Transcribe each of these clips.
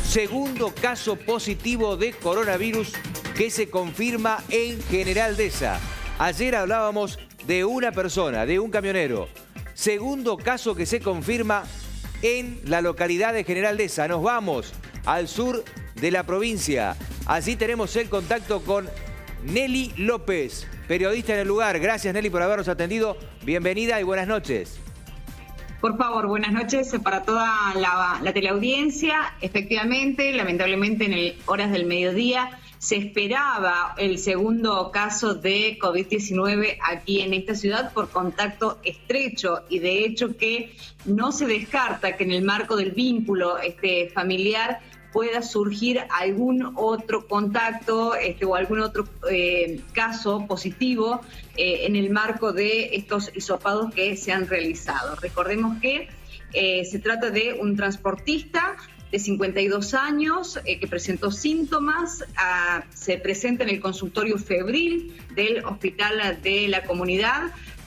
segundo caso positivo de coronavirus que se confirma en General Deza. Ayer hablábamos de una persona, de un camionero. Segundo caso que se confirma en la localidad de General Deza. Nos vamos al sur de la provincia. Allí tenemos el contacto con Nelly López, periodista en el lugar. Gracias, Nelly, por habernos atendido. Bienvenida y buenas noches. Por favor, buenas noches para toda la teleaudiencia. Efectivamente, lamentablemente en horas del mediodía se esperaba el segundo caso de COVID-19 aquí en esta ciudad por contacto estrecho, y de hecho que no se descarta que en el marco del vínculo familiar pueda surgir algún otro contacto o algún otro caso positivo en el marco de estos hisopados que se han realizado. Recordemos que se trata de un transportista de 52 años que presentó síntomas, se presenta en el consultorio febril del Hospital de la Comunidad.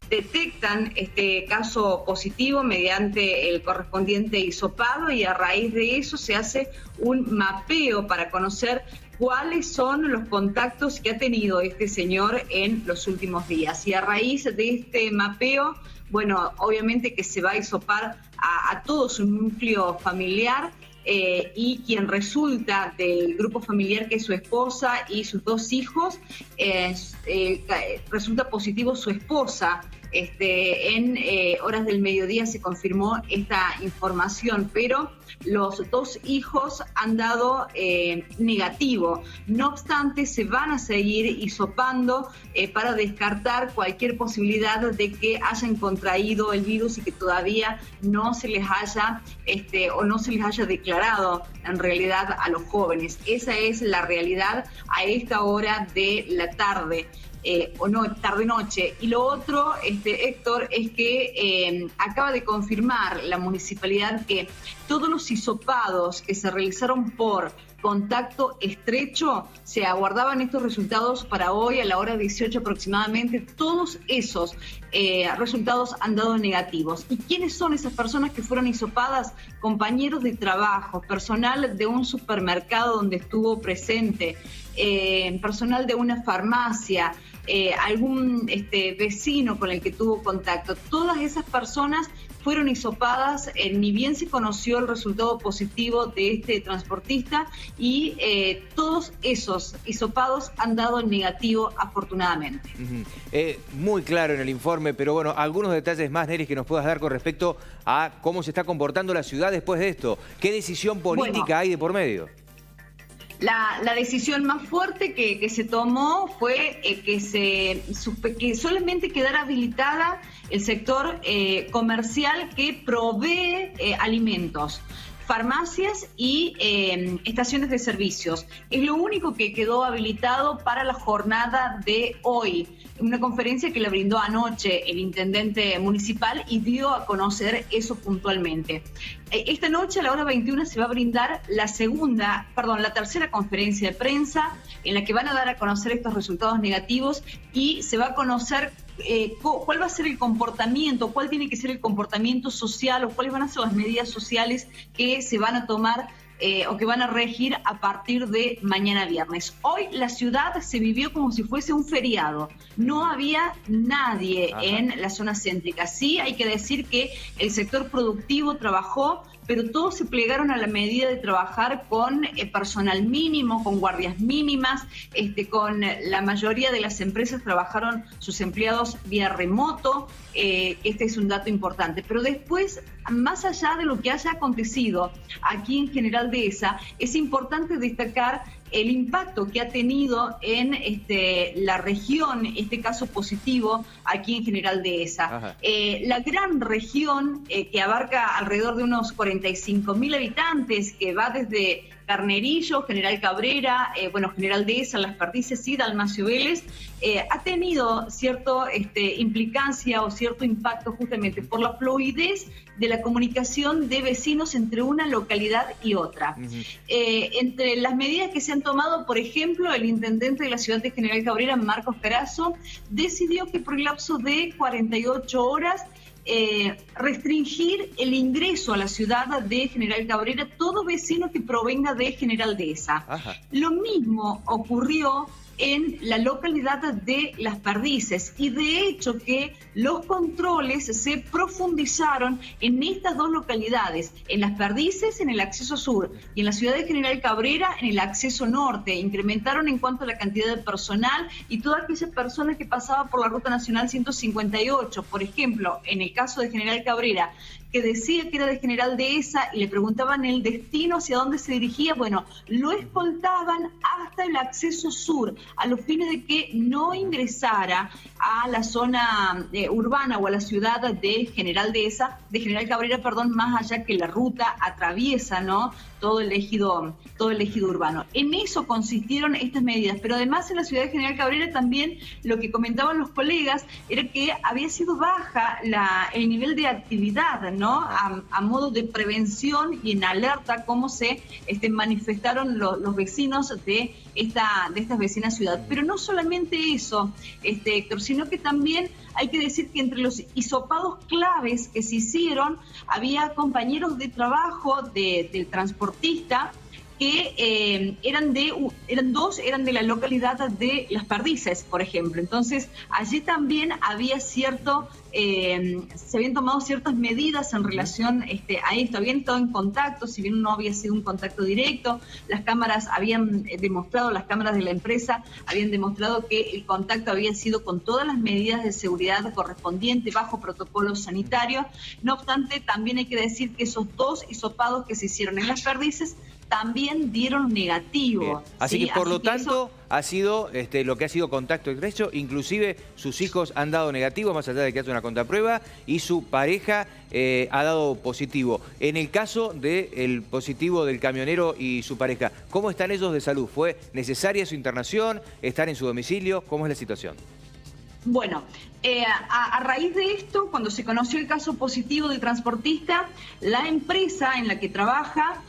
Detectan este caso positivo mediante el correspondiente hisopado y a raíz de eso se hace un mapeo para conocer cuáles son los contactos que ha tenido este señor en los últimos días. Y a raíz de este mapeo, bueno, obviamente que se va a hisopar a todo su núcleo familiar. Y quien resulta del grupo familiar, que es su esposa y sus dos hijos, resulta positivo su esposa. En horas del mediodía se confirmó esta información, pero los dos hijos han dado negativo. No obstante, se van a seguir hisopando para descartar cualquier posibilidad de que hayan contraído el virus y que todavía no se les haya o no se les haya declarado en realidad a los jóvenes. Esa es la realidad a esta hora de la tarde. O no, tarde-noche. Y lo otro, Héctor, es que acaba de confirmar la municipalidad que todos los hisopados que se realizaron por contacto estrecho, se aguardaban estos resultados para hoy a la hora 18 aproximadamente. Todos esos resultados han dado negativos. ¿Y quiénes son esas personas que fueron hisopadas? Compañeros de trabajo, personal de un supermercado donde estuvo presente, personal de una farmacia, algún vecino con el que tuvo contacto. Todas esas personas fueron hisopadas, ni bien se conoció el resultado positivo de este transportista, y todos esos hisopados han dado negativo, afortunadamente. Muy claro en el informe, pero bueno, algunos detalles más, Nelly, que nos puedas dar con respecto a cómo se está comportando la ciudad después de esto. ¿Qué decisión política hay de por medio? La decisión más fuerte que se tomó fue que solamente quedara habilitada el sector comercial que provee alimentos, farmacias y estaciones de servicios. Es lo único que quedó habilitado para la jornada de hoy. Una conferencia que le brindó anoche el intendente municipal y dio a conocer eso puntualmente. Esta noche a la hora 21 se va a brindar la tercera conferencia de prensa en la que van a dar a conocer estos resultados negativos y se va a conocer cuál va a ser el comportamiento, cuál tiene que ser el comportamiento social o cuáles van a ser las medidas sociales que se van a tomar o que van a regir a partir de mañana viernes. Hoy la ciudad se vivió como si fuese un feriado. No había nadie en la zona céntrica. Sí, hay que decir que el sector productivo trabajó, pero todos se plegaron a la medida de trabajar con personal mínimo, con guardias mínimas, con la mayoría de las empresas trabajaron sus empleados vía remoto. Este es un dato importante. Pero después, más allá de lo que haya acontecido aquí en General Deza, es importante destacar el impacto que ha tenido en la región, este caso positivo aquí en General Deza. La gran región que abarca alrededor de unos 45.000 habitantes, que va desde Carnerillo, General Cabrera, General Deza, Las Perdices y Dalmacio Vélez, ha tenido cierta implicancia o cierto impacto justamente por la fluidez de la comunicación de vecinos entre una localidad y otra. Entre las medidas que se han tomado, por ejemplo, el intendente de la ciudad de General Cabrera, Marcos Carazo, decidió que por el lapso de 48 horas restringir el ingreso a la ciudad de General Cabrera todo vecino que provenga de General Dehesa. Ajá. Lo mismo ocurrió en la localidad de Las Perdices y de hecho que los controles se profundizaron en estas dos localidades, en Las Perdices en el acceso sur y en la ciudad de General Cabrera en el acceso norte. Incrementaron en cuanto a la cantidad de personal y todas aquellas personas que pasaban por la Ruta Nacional 158, por ejemplo, en el caso de General Cabrera, que decía que era de General Dehesa y le preguntaban el destino hacia dónde se dirigía, bueno, lo escoltaban hasta el acceso sur, a los fines de que no ingresara a la zona urbana o a la ciudad de General Dehesa, de General Cabrera, perdón, más allá que la ruta atraviesa, ¿no?, todo el ejido urbano. En eso consistieron estas medidas, pero además en la ciudad de General Cabrera también lo que comentaban los colegas era que había sido baja el nivel de actividad, ¿no?, a modo de prevención y en alerta, cómo se manifestaron los vecinos de estas vecinas ciudades. Pero no solamente eso, Héctor, sino que también hay que decir que entre los hisopados claves que se hicieron había compañeros de trabajo del transportista que eran de la localidad de Las Perdices, por ejemplo. Entonces, allí también había se habían tomado ciertas medidas en relación a esto. Habían estado en contacto, si bien no había sido un contacto directo, las cámaras de la empresa habían demostrado que el contacto había sido con todas las medidas de seguridad correspondientes bajo protocolo sanitario. No obstante, también hay que decir que esos dos hisopados que se hicieron en Las Perdices también dieron negativo. Bien. Así ¿sí? que por lo tanto ha sido lo que ha sido contacto estrecho, inclusive sus hijos han dado negativo, más allá de que hace una contraprueba, y su pareja ha dado positivo. En el caso del positivo del camionero y su pareja, ¿cómo están ellos de salud? ¿Fue necesaria su internación? ¿Están en su domicilio? ¿Cómo es la situación? Bueno, a raíz de esto, cuando se conoció el caso positivo del transportista, la empresa en la que trabaja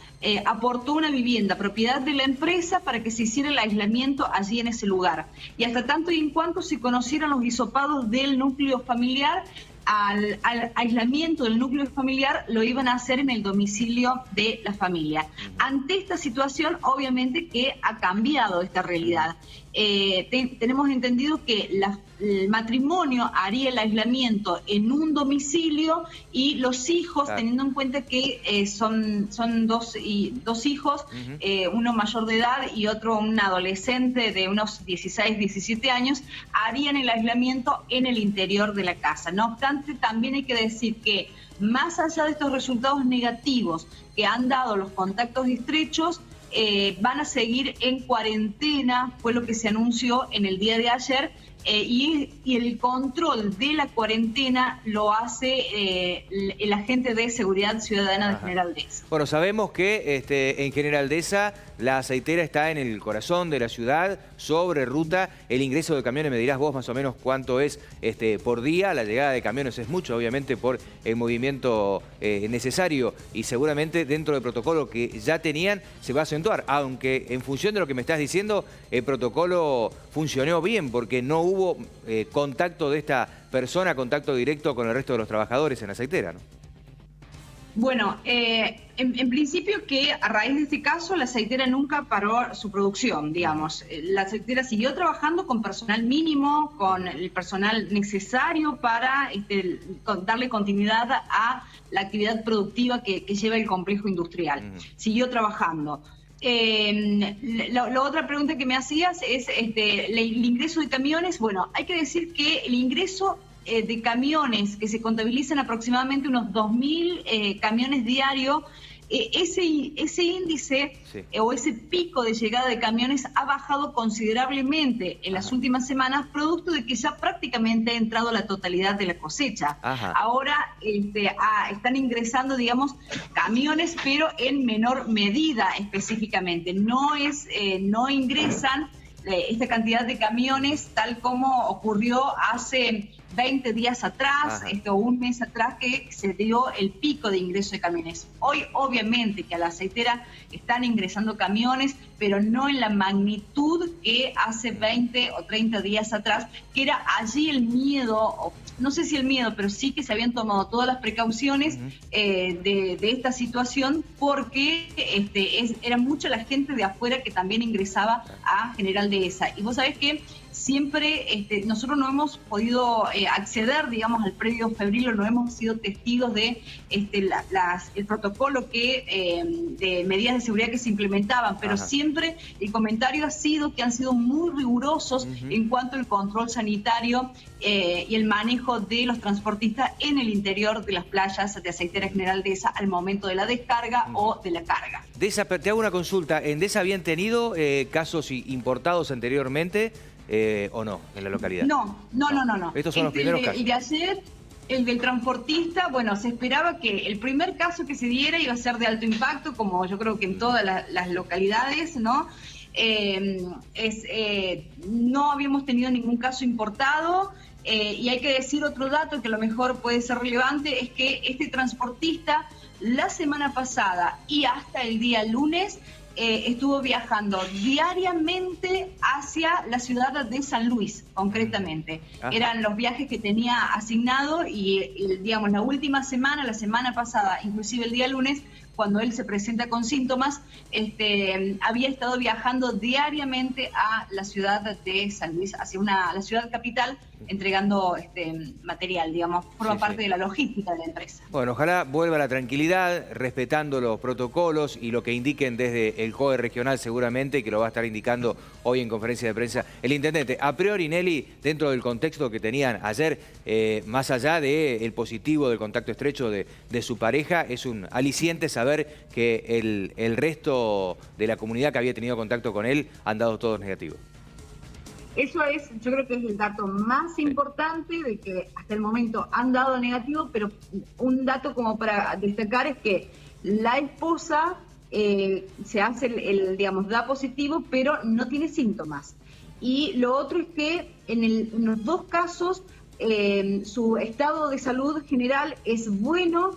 aportó una vivienda, propiedad de la empresa, para que se hiciera el aislamiento allí en ese lugar. Y hasta tanto y en cuanto se conocieran los hisopados del núcleo familiar, al aislamiento del núcleo familiar lo iban a hacer en el domicilio de la familia. Ante esta situación, obviamente que ha cambiado esta realidad. Tenemos entendido que el matrimonio haría el aislamiento en un domicilio y los hijos, teniendo en cuenta que son dos hijos, uno mayor de edad y otro un adolescente de unos 16, 17 años, harían el aislamiento en el interior de la casa. No obstante, también hay que decir que más allá de estos resultados negativos que han dado los contactos estrechos, van a seguir en cuarentena, fue lo que se anunció en el día de ayer, y el control de la cuarentena lo hace el agente de seguridad ciudadana de General Dehesa. Bueno, sabemos que en General Dehesa la aceitera está en el corazón de la ciudad, sobre ruta. El ingreso de camiones, me dirás vos más o menos cuánto es por día. La llegada de camiones es mucho, obviamente, por el movimiento necesario, y seguramente dentro del protocolo que ya tenían se va a acentuar, aunque en función de lo que me estás diciendo, el protocolo funcionó bien porque no hubo contacto de esta persona, contacto directo con el resto de los trabajadores en la aceitera, ¿no? Bueno, en principio que a raíz de este caso la aceitera nunca paró su producción, digamos. La aceitera siguió trabajando con personal mínimo, con el personal necesario para darle continuidad a la actividad productiva que lleva el complejo industrial. Siguió trabajando. La otra pregunta que me hacías es el ingreso de camiones. Bueno, hay que decir que el ingreso de camiones, que se contabilizan aproximadamente unos 2.000 camiones diarios, ese índice o ese pico de llegada de camiones ha bajado considerablemente en las últimas semanas, producto de que ya prácticamente ha entrado la totalidad de la cosecha. Ahora están ingresando, digamos, camiones, pero en menor medida específicamente. No ingresan esta cantidad de camiones tal como ocurrió hace 20 días atrás, un mes atrás, que se dio el pico de ingreso de camiones. Hoy, obviamente, que a la aceitera están ingresando camiones, pero no en la magnitud que hace 20 o 30 días atrás, que era allí el miedo, no sé si el miedo, pero sí que se habían tomado todas las precauciones de esta situación, porque era mucha la gente de afuera que también ingresaba a General Dehesa. Y vos sabés que siempre nosotros no hemos podido acceder, digamos, al predio febril, no hemos sido testigos de el protocolo de medidas de seguridad que se implementaban, pero siempre el comentario ha sido que han sido muy rigurosos en cuanto al control sanitario y el manejo de los transportistas en el interior de las playas de Aceitera General Dehesa al momento de la descarga o de la carga. Dehesa, te hago una consulta. ¿En Dehesa habían tenido casos importados anteriormente? ¿O no, en la localidad? No. Estos son los primeros casos. El de ayer, el del transportista, bueno, se esperaba que el primer caso que se diera iba a ser de alto impacto, como yo creo que en todas las localidades, ¿no? No habíamos tenido ningún caso importado, y hay que decir otro dato que a lo mejor puede ser relevante, es que este transportista la semana pasada y hasta el día lunes estuvo viajando diariamente hacia la ciudad de San Luis, concretamente. Eran los viajes que tenía asignado y, digamos, la última semana, la semana pasada, inclusive el día lunes, cuando él se presenta con síntomas, había estado viajando diariamente a la ciudad de San Luis, hacia la ciudad capital, entregando material, digamos, forma parte de la logística de la empresa. Bueno, ojalá vuelva la tranquilidad, respetando los protocolos y lo que indiquen desde el COE regional seguramente, que lo va a estar indicando hoy en conferencia de prensa el intendente. A priori, Nelly, dentro del contexto que tenían ayer, más allá del positivo del contacto estrecho de su pareja, es un aliciente saber que el resto de la comunidad que había tenido contacto con él han dado todos negativos. Eso es, yo creo que es el dato más importante, de que hasta el momento han dado negativo, pero un dato como para destacar es que la esposa se hace digamos, da positivo, pero no tiene síntomas. Y lo otro es que en los dos casos su estado de salud general es bueno.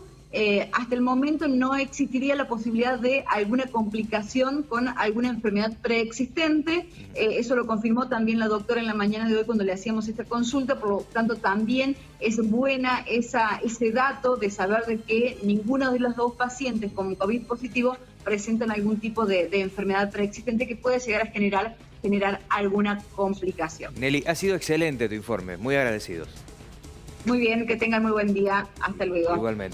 Hasta el momento no existiría la posibilidad de alguna complicación con alguna enfermedad preexistente. Eso lo confirmó también la doctora en la mañana de hoy cuando le hacíamos esta consulta. Por lo tanto, también es buena ese dato de saber de que ninguno de los dos pacientes con COVID positivo presentan algún tipo de enfermedad preexistente que puede llegar a generar alguna complicación. Nelly, ha sido excelente tu informe. Muy agradecidos. Muy bien, que tengan muy buen día. Hasta luego. Igualmente.